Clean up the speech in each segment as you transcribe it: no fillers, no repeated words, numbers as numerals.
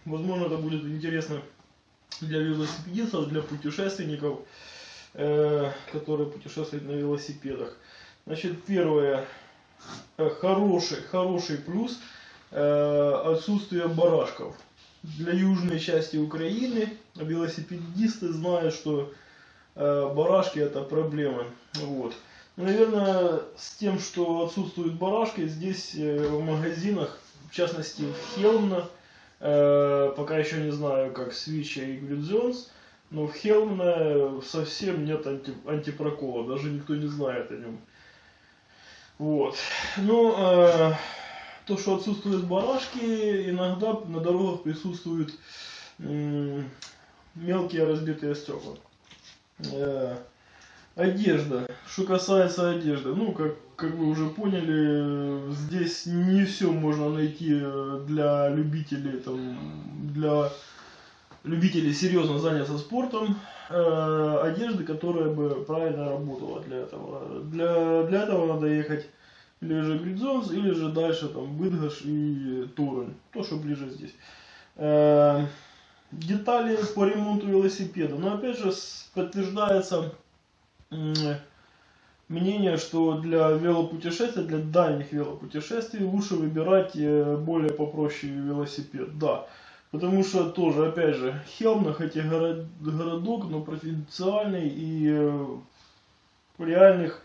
Возможно, это будет интересно для велосипедистов, для путешественников, которые путешествуют на велосипедах. Значит, первое, хороший плюс отсутствие барашков. Для южной части Украины велосипедисты знают, что барашки это проблема. Вот. Наверное, с тем, что отсутствуют барашки, здесь в магазинах, в частности в Хелмна, пока еще не знаю, как Свича и Гридзонс, но в Хелмна совсем нет антипрокола, даже никто не знает о нем. Вот. Ну, то, что отсутствуют барашки, иногда на дорогах присутствуют мелкие разбитые стекла. Одежда. Что касается одежды, ну, как вы уже поняли, здесь не все можно найти для любителей, для любителей серьезно заняться спортом, одежды, которая бы правильно работала для этого. Для этого надо ехать или же Гридзонс, или же дальше там Быдгош и Торунь, то, что ближе здесь. Детали по ремонту велосипеда. Но опять же подтверждается мнение, что для велопутешествий, для дальних велопутешествий лучше выбирать более попроще велосипед. Да, потому что тоже, опять же, Хелмна, хоть и городок, но провинциальный, и реальных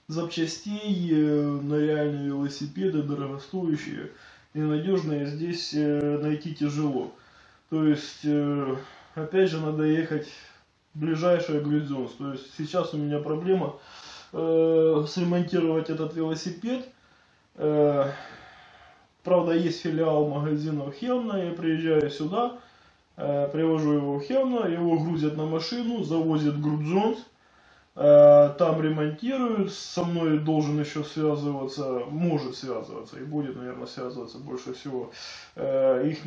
запчастей на реальные велосипеды, дорогостоящие и надежные, здесь найти тяжело. То есть, опять же, надо ехать в ближайший Гридзонс. То есть, сейчас у меня проблема сремонтировать этот велосипед. Правда, есть филиал магазина в Хелмна, я приезжаю сюда, привожу его в Хелмна, его грузят на машину, завозят в Гридзонс, там ремонтируют, со мной должен еще связываться, может связываться и будет, наверное, связываться больше всего их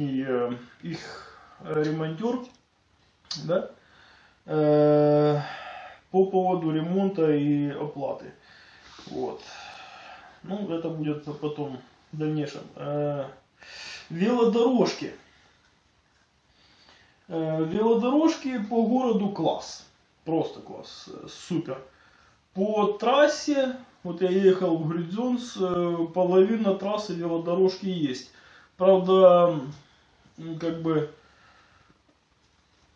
ремонтер, да, по поводу ремонта и оплаты. Вот. Ну, это будет потом в дальнейшем. Велодорожки. Велодорожки по городу класс. Просто класс. Супер. По трассе, вот я ехал в Гридзонс, половина трассы велодорожки есть. Правда, как бы,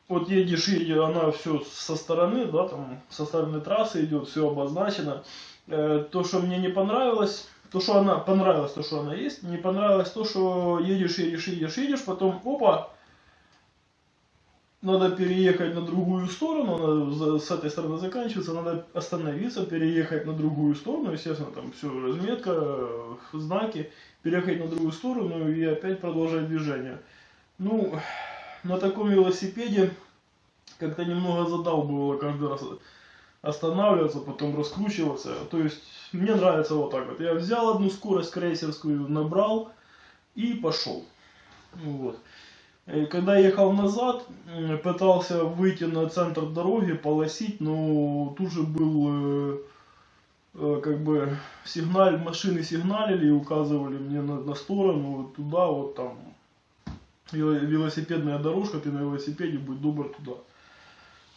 вот едешь, она все со стороны, да, там, со стороны трассы идет, все обозначено. То, что мне не понравилось, то, что она понравилось, то, что она есть, не понравилось то, что едешь, потом, опа, надо переехать на другую сторону, она с этой стороны заканчивается, надо остановиться, переехать на другую сторону, естественно, там все, разметка, знаки, переехать на другую сторону и опять продолжать движение. Ну, на таком велосипеде как-то немного задалбывало каждый раз останавливаться, потом раскручиваться. То есть мне нравится вот так вот. Я взял одну скорость крейсерскую, набрал и пошел. Вот. И когда ехал назад, пытался выйти на центр дороги, полосить, но тут же был как бы машины сигналили и указывали мне на сторону, вот туда, вот там велосипедная дорожка, ты на велосипеде, будь добр туда.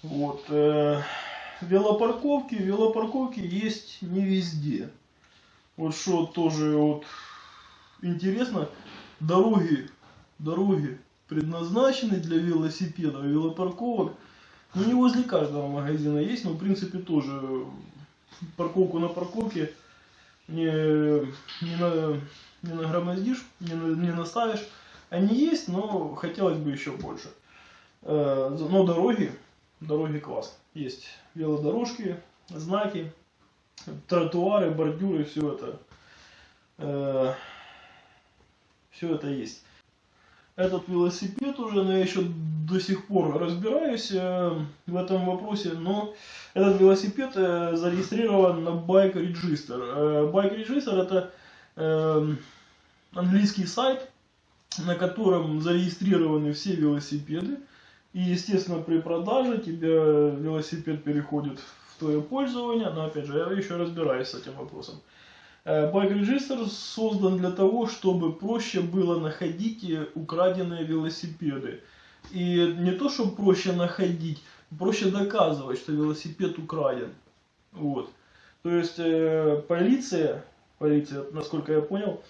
Вот. Велопарковки есть не везде. Вот что тоже вот интересно, дороги предназначены для велосипедов, велопарковок. Ну, не возле каждого магазина есть, но в принципе тоже парковку на парковке не нагромоздишь, не наставишь. Они есть, но хотелось бы еще больше. Но дороги класс. Есть велодорожки, знаки, тротуары, бордюры, все это есть. Этот велосипед уже, но я еще до сих пор разбираюсь в этом вопросе, но этот велосипед зарегистрирован на Bike Register. Bike Register это английский сайт, на котором зарегистрированы все велосипеды. И, естественно, при продаже тебе велосипед переходит в твое пользование. Но, опять же, я еще разбираюсь с этим вопросом. Байк-регистр создан для того, чтобы проще было находить украденные велосипеды. И не то, чтобы проще находить, проще доказывать, что велосипед украден. Вот. То есть полиция, насколько я понял,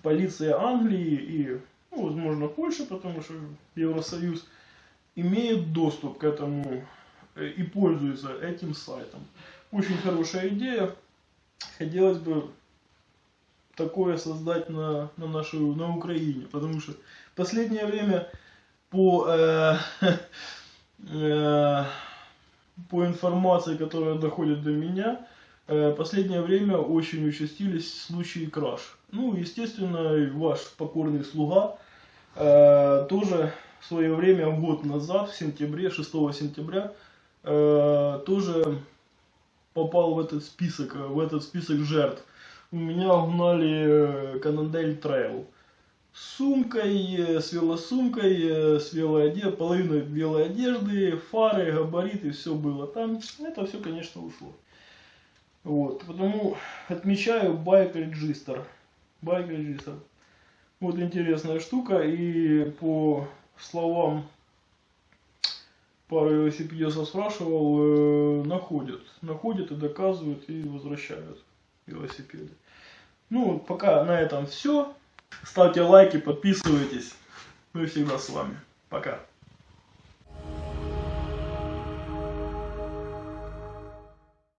полиция Англии и, ну, возможно, Польши, потому что Евросоюз, имеет доступ к этому и пользуется этим сайтом. Очень хорошая идея. Хотелось бы такое создать на Украине, потому что в последнее время по информации, которая доходит до меня, последнее время очень участились случаи краж. Ну, естественно, ваш покорный слуга тоже в свое время, год назад, в сентябре, 6 сентября, тоже попал в этот список жертв. У меня угнали Cannondale Trail. С сумкой, с велосумкой, с половиной белой одежды, фары, габариты, все было там. Это все, конечно, ушло. Вот, потому отмечаю Bike Register. Bike Register. Вот интересная штука, и по словам пары велосипедистов спрашивал, находят и доказывают, и возвращают велосипеды. Ну, пока на этом все. Ставьте лайки, подписывайтесь. Мы всегда с вами. Пока.